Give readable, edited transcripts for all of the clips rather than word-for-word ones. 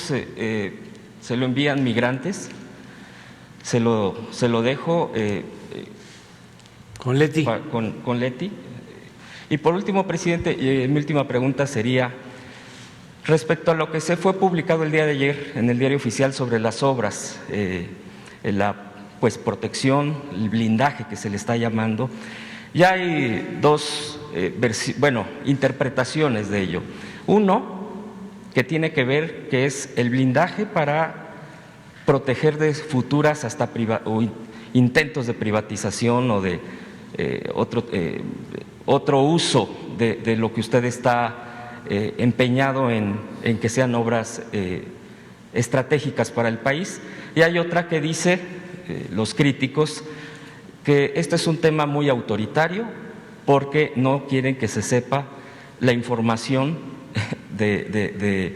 se lo envían migrantes. Se lo dejo con Leti. Con Leti. Y por último, presidente, mi última pregunta sería respecto a lo que se fue publicado el día de ayer en el Diario Oficial sobre las obras, la protección, el blindaje que se le está llamando. Ya hay dos interpretaciones de ello. Uno, que tiene que ver que es el blindaje para proteger de futuras intentos de privatización o de otro uso de lo que usted está empeñado en que sean obras estratégicas para el país. Y hay otra que dice, los críticos, que este es un tema muy autoritario porque no quieren que se sepa la información de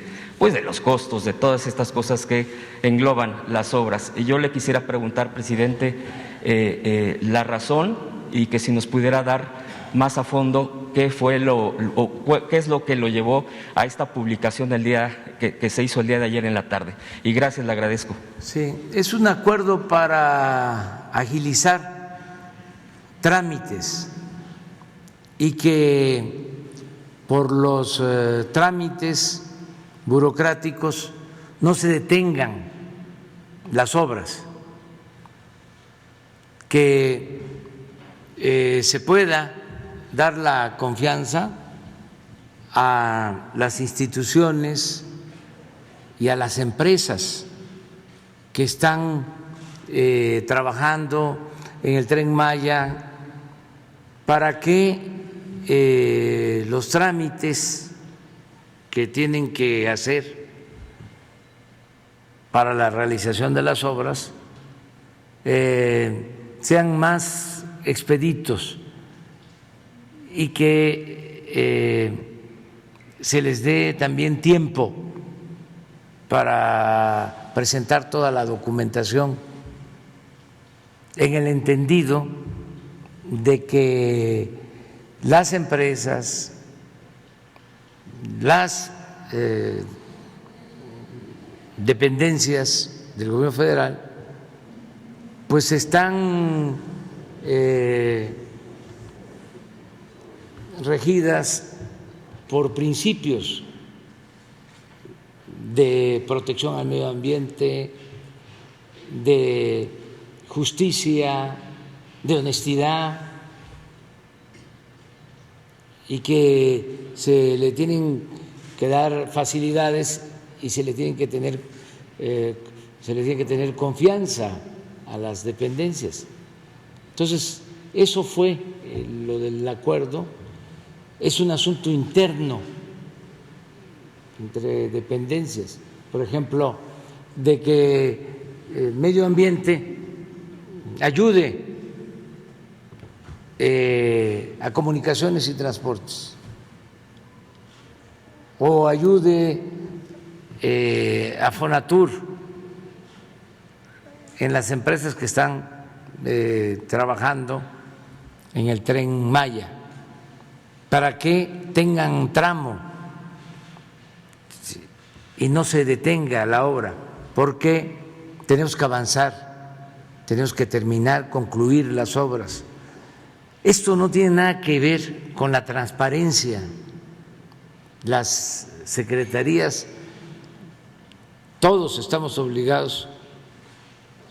los costos, de todas estas cosas que engloban las obras. Y yo le quisiera preguntar, presidente, la razón, y que si nos pudiera dar más a fondo qué es lo que lo llevó a esta publicación del día que se hizo el día de ayer en la tarde. Y gracias, le agradezco. Sí, es un acuerdo para agilizar trámites y que por los trámites burocráticos no se detengan las obras, que se pueda dar la confianza a las instituciones y a las empresas que están trabajando en el Tren Maya para que los trámites que tienen que hacer para la realización de las obras sean más expeditos y que se les dé también tiempo para presentar toda la documentación, en el entendido de que las empresas, las dependencias del gobierno federal pues están regidas por principios de protección al medio ambiente, de justicia, de honestidad, y que se le tienen que dar facilidades y se le tiene que tener confianza a las dependencias. Entonces, eso fue lo del acuerdo. Es un asunto interno entre dependencias, por ejemplo, de que el medio ambiente ayude a comunicaciones y transportes, o ayude a Fonatur en las empresas que están trabajando en el Tren Maya, para que tengan tramo y no se detenga la obra, porque tenemos que avanzar, tenemos que terminar, concluir las obras. Esto no tiene nada que ver con la transparencia. Las secretarías, todos estamos obligados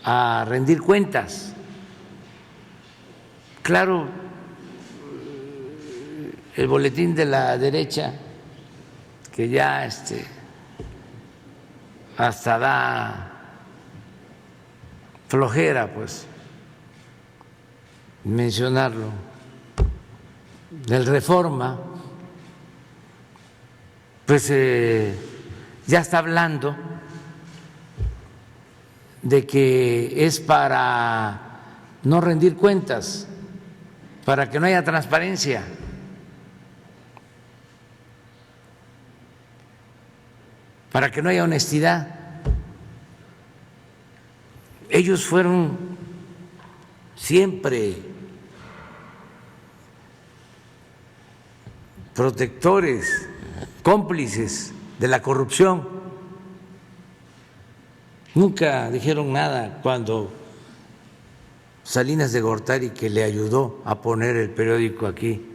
a rendir cuentas. Claro, el boletín de la derecha, que ya hasta da flojera pues mencionarlo, del Reforma, pues ya está hablando de que es para no rendir cuentas, para que no haya transparencia. Para que no haya honestidad. Ellos fueron siempre protectores, cómplices de la corrupción Nunca dijeron nada cuando Salinas de Gortari, que le ayudó a poner el periódico aquí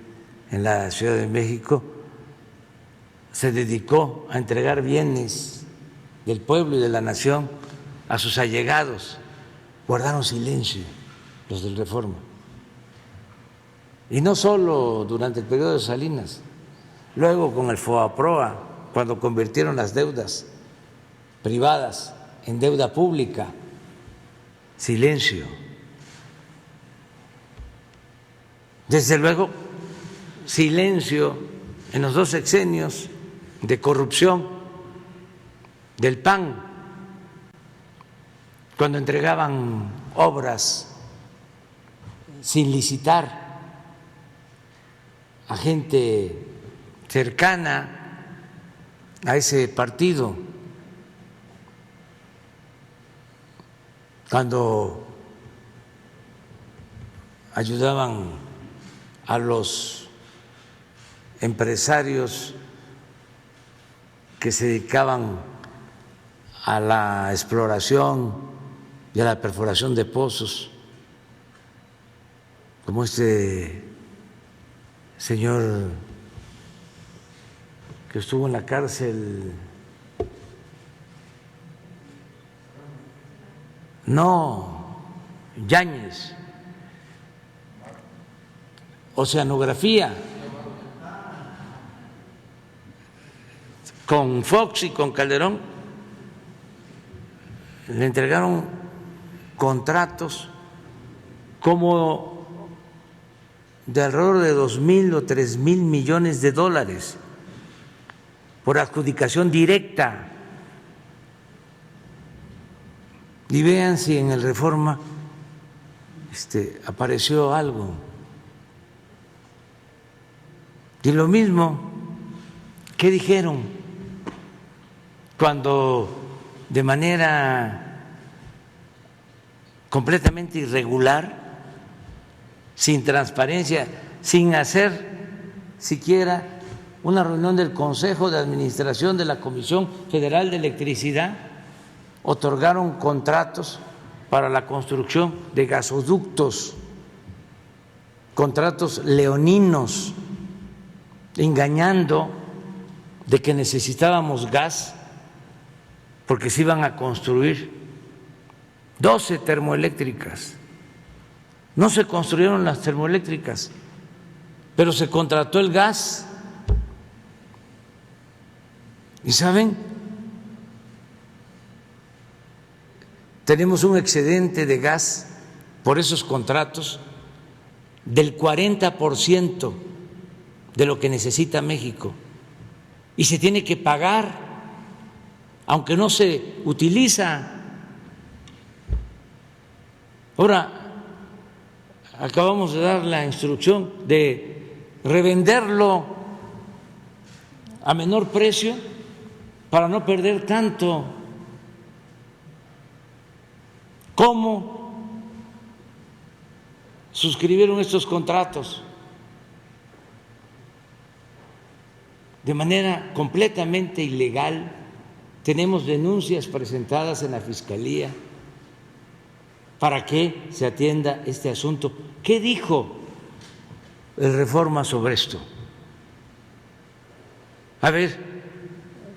en la Ciudad de México, se dedicó a entregar bienes del pueblo y de la nación a sus allegados. Guardaron silencio los del Reforma. Y no solo durante el periodo de Salinas, luego con el FOAPROA, cuando convirtieron las deudas privadas en deuda pública, silencio. Desde luego, silencio en los 2 sexenios de corrupción del PAN, cuando entregaban obras sin licitar a gente cercana a ese partido, cuando ayudaban a los empresarios que se dedicaban a la exploración y a la perforación de pozos, como este señor que estuvo en la cárcel, no, Yáñez, oceanografía, con Fox y con Calderón le entregaron contratos como de alrededor de 2,000 o 3,000 millones de dólares por adjudicación directa. Y vean si en el Reforma apareció algo. Y lo mismo, ¿qué dijeron cuando de manera completamente irregular, sin transparencia, sin hacer siquiera una reunión del Consejo de Administración de la Comisión Federal de Electricidad, otorgaron contratos para la construcción de gasoductos, contratos leoninos, engañando de que necesitábamos gas porque se iban a construir 12 termoeléctricas. No se construyeron las termoeléctricas, pero se contrató el gas. ¿Y saben? Tenemos un excedente de gas por esos contratos del 40% de lo que necesita México, y se tiene que pagar aunque no se utiliza. Ahora acabamos de dar la instrucción de revenderlo a menor precio para no perder tanto. ¿Cómo suscribieron estos contratos? De manera completamente ilegal. Tenemos denuncias presentadas en la Fiscalía para que se atienda este asunto. ¿Qué dijo el Reforma sobre esto? A ver,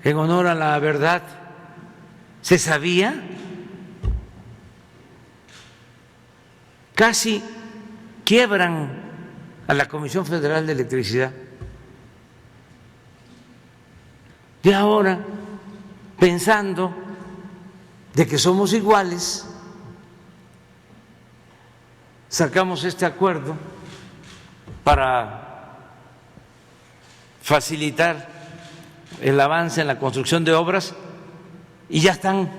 en honor a la verdad, ¿se sabía? Casi quiebran a la Comisión Federal de Electricidad. Y ahora, pensando de que somos iguales, sacamos este acuerdo para facilitar el avance en la construcción de obras, y ya están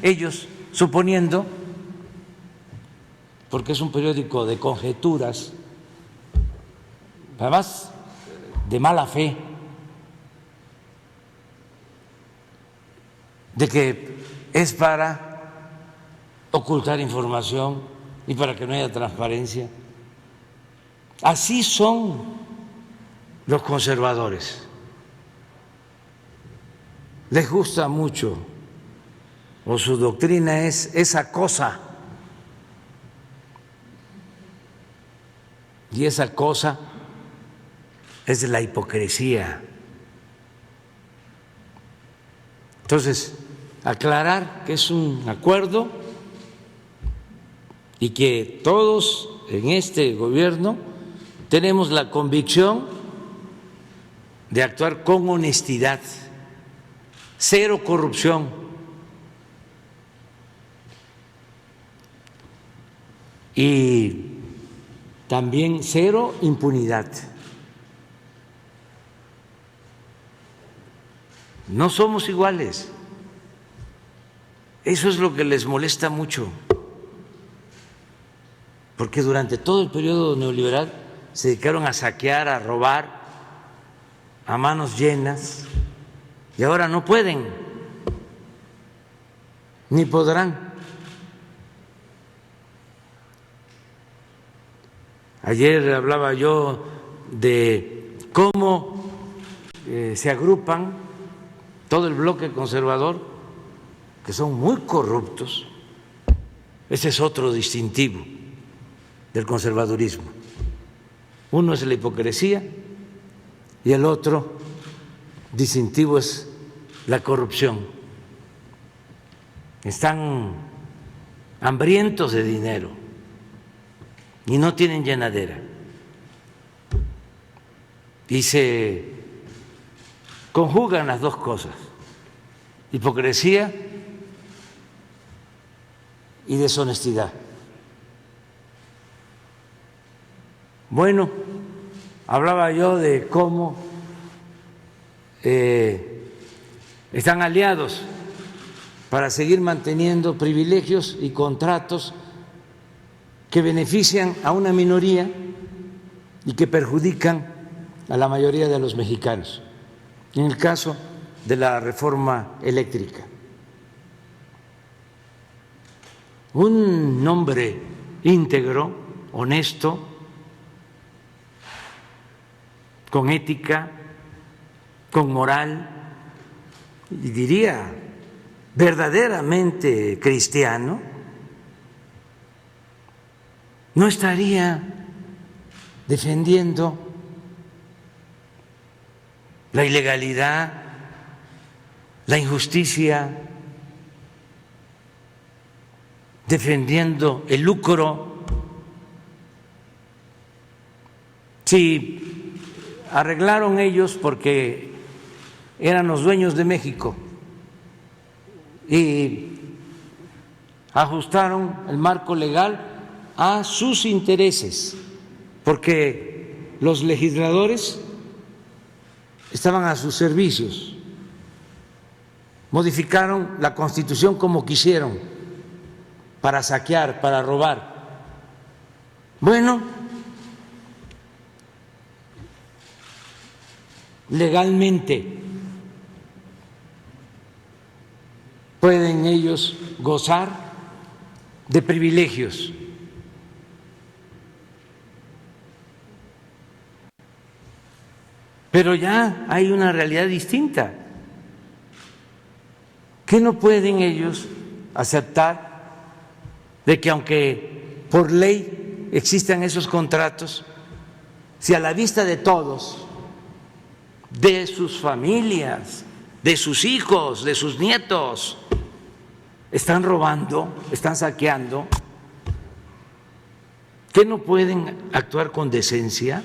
ellos suponiendo, porque es un periódico de conjeturas, además de mala fe, de que es para ocultar información y para que no haya transparencia. Así son los conservadores. Les gusta mucho o su doctrina es esa cosa. Y esa cosa es la hipocresía. Entonces, aclarar que es un acuerdo y que todos en este gobierno tenemos la convicción de actuar con honestidad, cero corrupción. Y también cero impunidad. No somos iguales. Eso es lo que les molesta mucho, porque durante todo el periodo neoliberal se dedicaron a saquear, a robar a manos llenas, y ahora no pueden, ni podrán. Ayer hablaba yo de cómo se agrupan todo el bloque conservador, que son muy corruptos. Ese es otro distintivo del conservadurismo. Uno es la hipocresía y el otro distintivo es la corrupción. Están hambrientos de dinero y no tienen llenadera. Y se conjugan las dos cosas, hipocresía y deshonestidad. Bueno, hablaba yo de cómo están aliados para seguir manteniendo privilegios y contratos que benefician a una minoría y que perjudican a la mayoría de los mexicanos. En el caso de la reforma eléctrica, un hombre íntegro, honesto, con ética, con moral, y diría verdaderamente cristiano, no estaría defendiendo la ilegalidad, la injusticia, defendiendo el lucro. Si arreglaron ellos porque eran los dueños de México y ajustaron el marco legal a sus intereses, porque los legisladores estaban a sus servicios, modificaron la Constitución como quisieron, para saquear, para robar. Bueno, legalmente pueden ellos gozar de privilegios. Pero ya hay una realidad distinta, que no pueden ellos aceptar de que aunque por ley existan esos contratos, si a la vista de todos, de sus familias, de sus hijos, de sus nietos, están robando, están saqueando, ¿que no pueden actuar con decencia?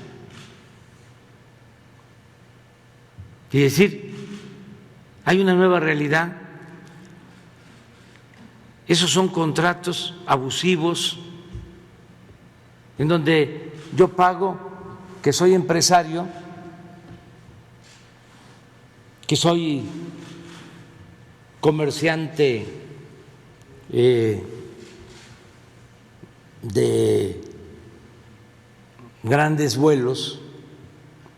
Y decir, hay una nueva realidad, esos son contratos abusivos en donde yo pago, que soy empresario, que soy comerciante de grandes vuelos,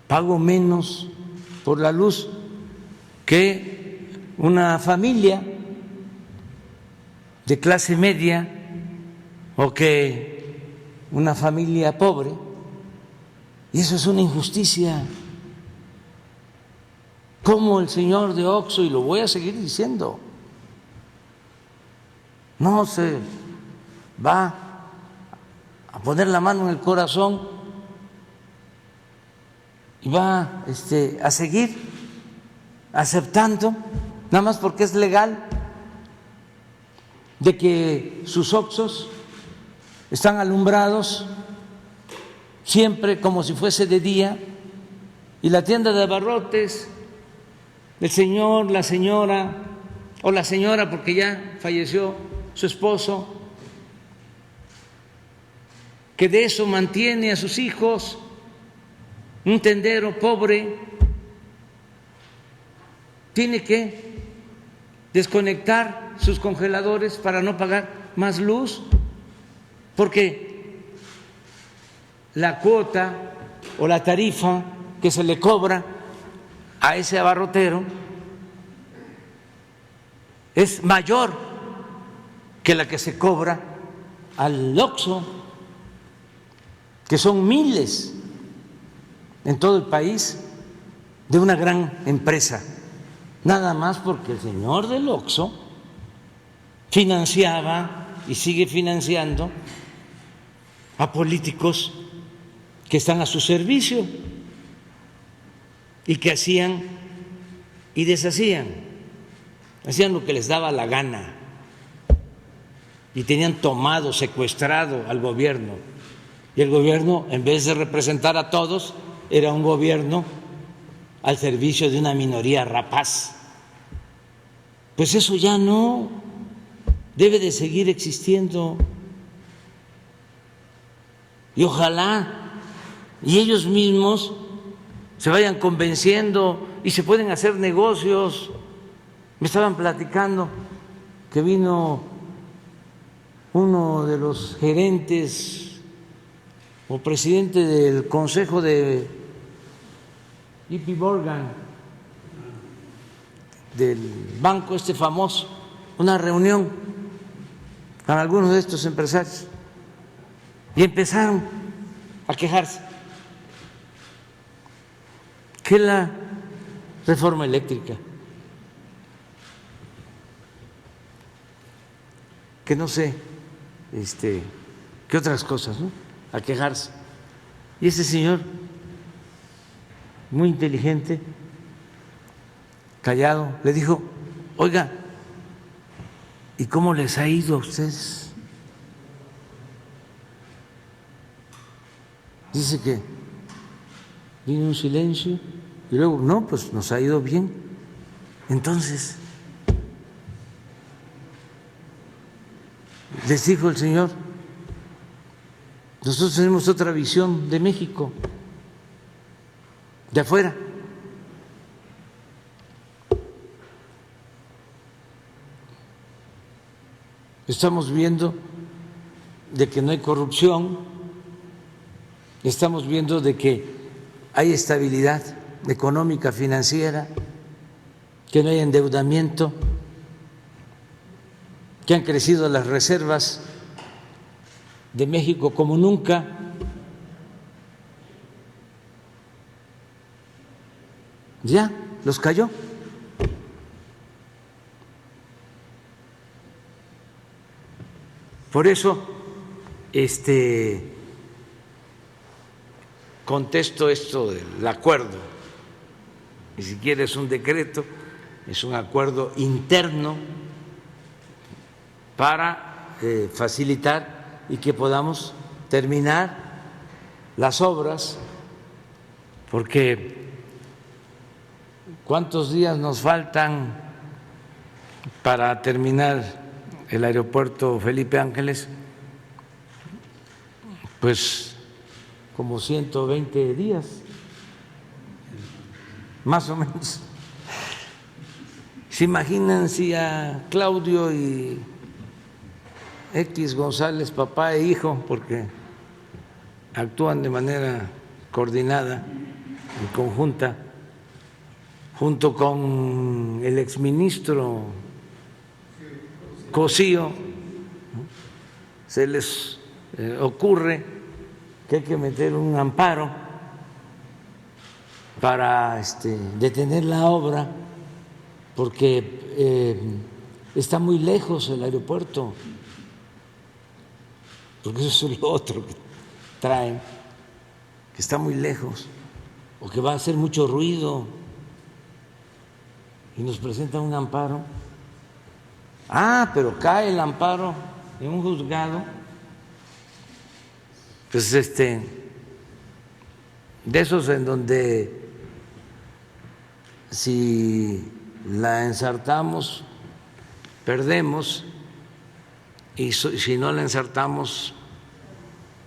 pago menos por la luz que una familia de clase media o que una familia pobre, y eso es una injusticia. Como el señor de Oxxo, y lo voy a seguir diciendo, no se va a poner la mano en el corazón y va a seguir aceptando, nada más porque es legal, de que sus oxxos están alumbrados siempre como si fuese de día, y la tienda de abarrotes, el señor, la señora, o la señora porque ya falleció su esposo, que de eso mantiene a sus hijos, un tendero pobre, tiene que desconectar sus congeladores para no pagar más luz, porque la cuota o la tarifa que se le cobra a ese abarrotero es mayor que la que se cobra al Oxxo, que son miles en todo el país, de una gran empresa, nada más porque el señor del Oxxo financiaba y sigue financiando a políticos que están a su servicio y que hacían y deshacían, hacían lo que les daba la gana y tenían tomado, secuestrado al gobierno, y el gobierno, en vez de representar a todos, era un gobierno al servicio de una minoría rapaz. Pues eso ya no debe de seguir existiendo, y ojalá y ellos mismos se vayan convenciendo y se pueden hacer negocios. Me estaban platicando que vino uno de los gerentes o presidente del consejo de JP Morgan, del banco famoso, una reunión con algunos de estos empresarios, y empezaron a quejarse que la reforma eléctrica, que no sé, que otras cosas, ¿no? A quejarse. Y ese señor, muy inteligente, callado, le dijo: oiga, ¿y cómo les ha ido a ustedes? Dice que vino un silencio y luego, no, pues nos ha ido bien. Entonces, les dijo el señor: nosotros tenemos otra visión de México, de afuera. Estamos viendo de que no hay corrupción, estamos viendo de que hay estabilidad económica, financiera, que no hay endeudamiento, que han crecido las reservas de México como nunca. Ya los cayó. Por eso, contesto esto del acuerdo, ni siquiera es un decreto, es un acuerdo interno para facilitar y que podamos terminar las obras, porque ¿cuántos días nos faltan para terminar el aeropuerto Felipe Ángeles? Pues como 120 días, más o menos. ¿Se imaginan si a Claudio y X González, papá e hijo, porque actúan de manera coordinada y conjunta, junto con el exministro Cosío, se les ocurre que hay que meter un amparo para detener la obra, porque está muy lejos el aeropuerto, porque eso es lo otro que traen, que está muy lejos o que va a hacer mucho ruido y nos presentan un amparo. Pero cae el amparo en un juzgado, pues de esos en donde si la ensartamos perdemos y si no la ensartamos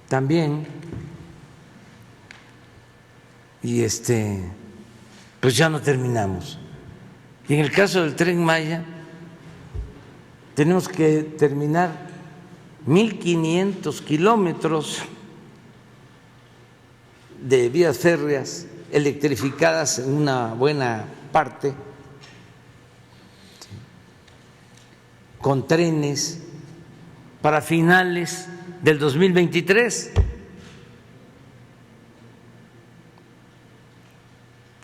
también, y pues ya no terminamos. Y en el caso del Tren Maya tenemos que terminar 1.500 kilómetros de vías férreas electrificadas en una buena parte, con trenes para finales del 2023.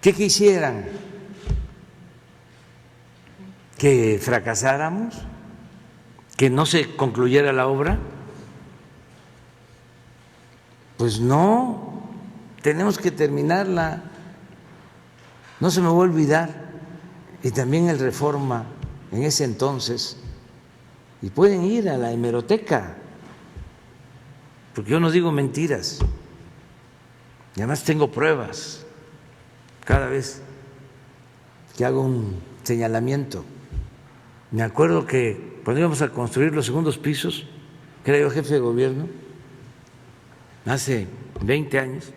¿Qué quisieran? ¿Que fracasáramos? ¿Que no se concluyera la obra? Pues no, tenemos que terminarla. No se me va a olvidar, y también el Reforma en ese entonces, y pueden ir a la hemeroteca, porque yo no digo mentiras, y además tengo pruebas cada vez que hago un señalamiento. Me acuerdo que cuando íbamos a construir los segundos pisos, que era yo jefe de gobierno, hace 20 años,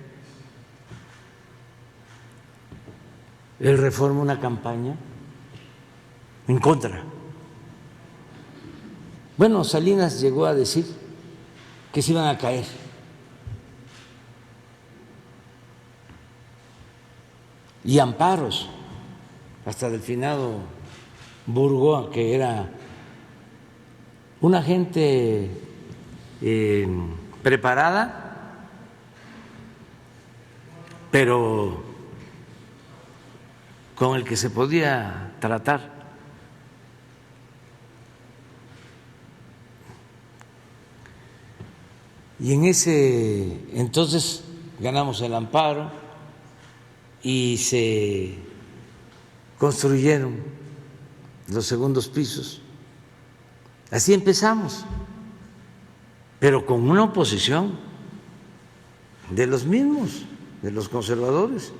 el Reforma una campaña en contra. Bueno, Salinas llegó a decir que se iban a caer. Y amparos, hasta del finado Burgoa, que era una gente preparada, pero con el que se podía tratar. Y en ese entonces ganamos el amparo y se construyeron los segundos pisos. Así empezamos, pero con una oposición de los mismos, de los conservadores,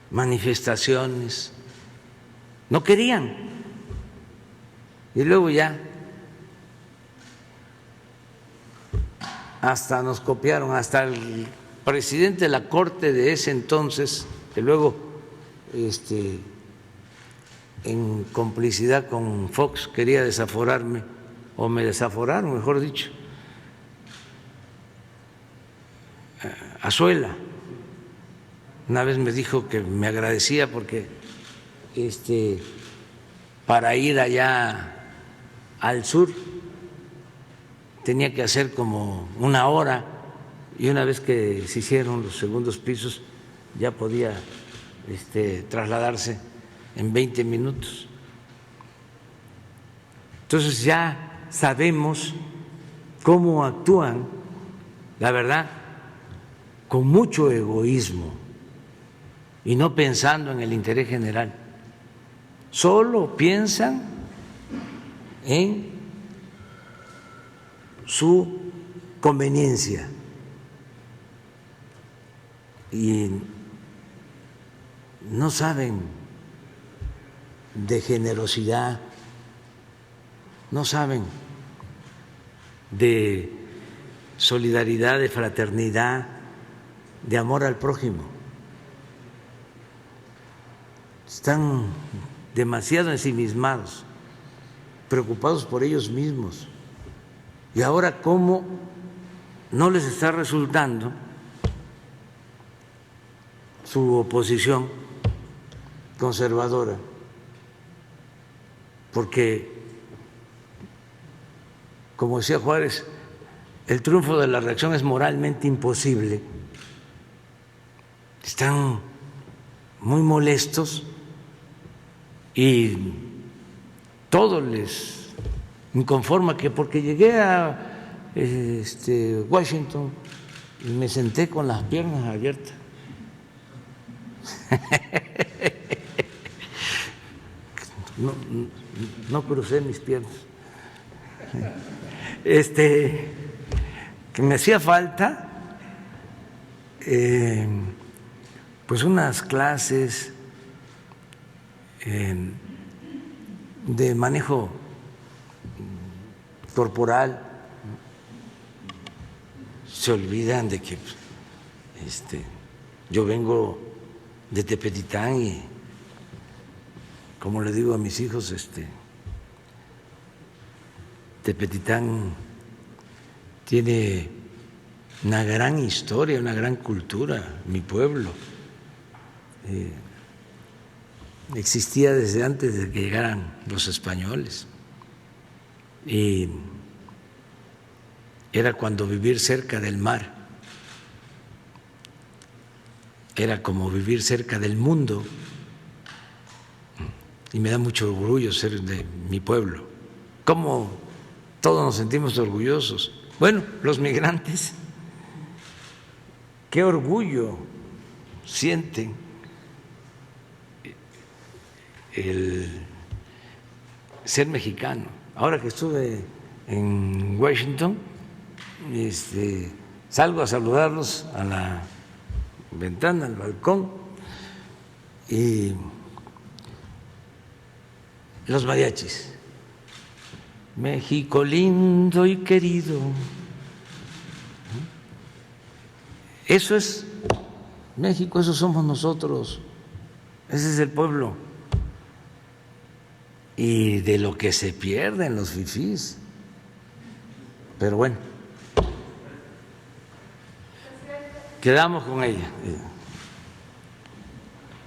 manifestaciones, no querían. Y luego ya hasta nos copiaron, hasta el presidente de la Corte de ese entonces, que luego en complicidad con Fox quería desaforarme, o me desaforaron, mejor dicho, Azuela. Una vez me dijo que me agradecía porque para ir allá al sur tenía que hacer como una hora, y una vez que se hicieron los segundos pisos ya podía trasladarse en 20 minutos. Entonces ya sabemos cómo actúan, la verdad, con mucho egoísmo y no pensando en el interés general. Solo piensan en su conveniencia y no saben de generosidad, no saben de solidaridad, de fraternidad, de amor al prójimo. Están demasiado ensimismados, preocupados por ellos mismos. Y ahora, ¿cómo no les está resultando su oposición conservadora? Porque, como decía Juárez, el triunfo de la reacción es moralmente imposible. Están muy molestos y todo les inconforma, que porque llegué a Washington y me senté con las piernas abiertas. No crucé mis piernas. Que me hacía falta pues unas clases de manejo corporal. Se olvidan de que yo vengo de Tepetitán y, como le digo a mis hijos, Tepetitán tiene una gran historia, una gran cultura, mi pueblo. Existía desde antes de que llegaran los españoles. Y era cuando vivir cerca del mar era como vivir cerca del mundo. Y me da mucho orgullo ser de mi pueblo. ¿Cómo todos nos sentimos orgullosos? Bueno, los migrantes, qué orgullo sienten el ser mexicano. Ahora que estuve en Washington, salgo a saludarlos a la ventana, al balcón, y los mariachis: México lindo y querido. Eso es México, eso somos nosotros, ese es el pueblo. Y de lo que se pierden los fifís. Pero bueno, quedamos con ella.